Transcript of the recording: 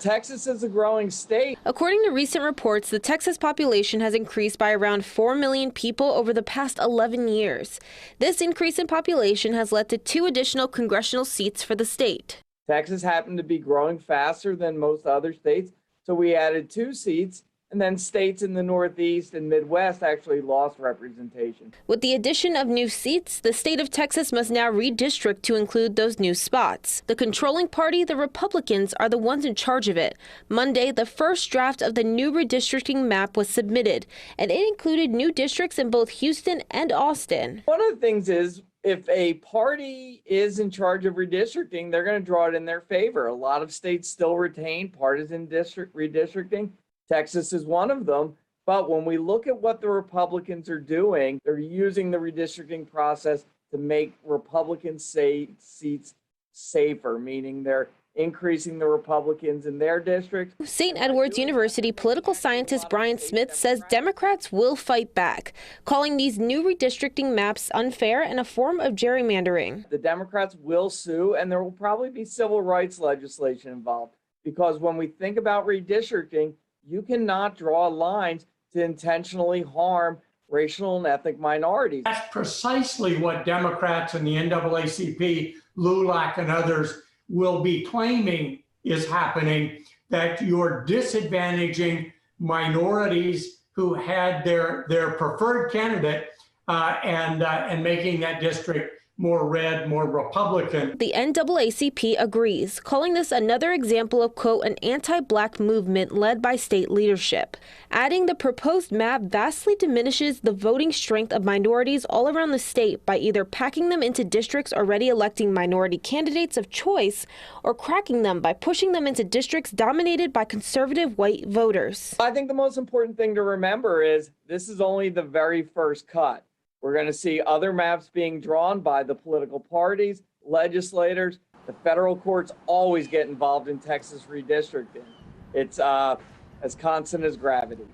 Texas is a growing state. According to recent reports, the Texas population has increased by around 4 million people over the past 11 years. This increase in population has led to 2 additional congressional seats for the state. Texas happened to be growing faster than most other states, so we added 2 seats. And then states in the Northeast and Midwest actually lost representation. With the addition of new seats, the state of Texas must now redistrict to include those new spots. The controlling party, the Republicans, are the ones in charge of it. Monday, the first draft of the new redistricting map was submitted, and it included new districts in both Houston and Austin. One of the things is, if a party is in charge of redistricting, they're going to draw it in their favor. A lot of states still retain partisan district redistricting. Texas is one of them. But when we look at what the Republicans are doing, they're using the redistricting process to make Republican seats safer, meaning they're increasing the Republicans in their district. St. Edward's University political scientist Brian Smith says Democrats will fight back, calling these new redistricting maps unfair and a form of gerrymandering. The Democrats will sue, and there will probably be civil rights legislation involved, because when we think about redistricting, you cannot draw lines to intentionally harm racial and ethnic minorities. That's precisely what Democrats and the NAACP, LULAC, and others will be claiming is happening, that you're disadvantaging minorities who had their preferred candidate and making that district more red, more Republican. The NAACP agrees, calling this another example of, quote, an anti-black movement led by state leadership, adding the proposed map vastly diminishes the voting strength of minorities all around the state by either packing them into districts already electing minority candidates of choice or cracking them by pushing them into districts dominated by conservative white voters. I think the most important thing to remember is this is only the very first cut. We're going to see other maps being drawn by the political parties, legislators. The federal courts always get involved in Texas redistricting. It's as constant as gravity.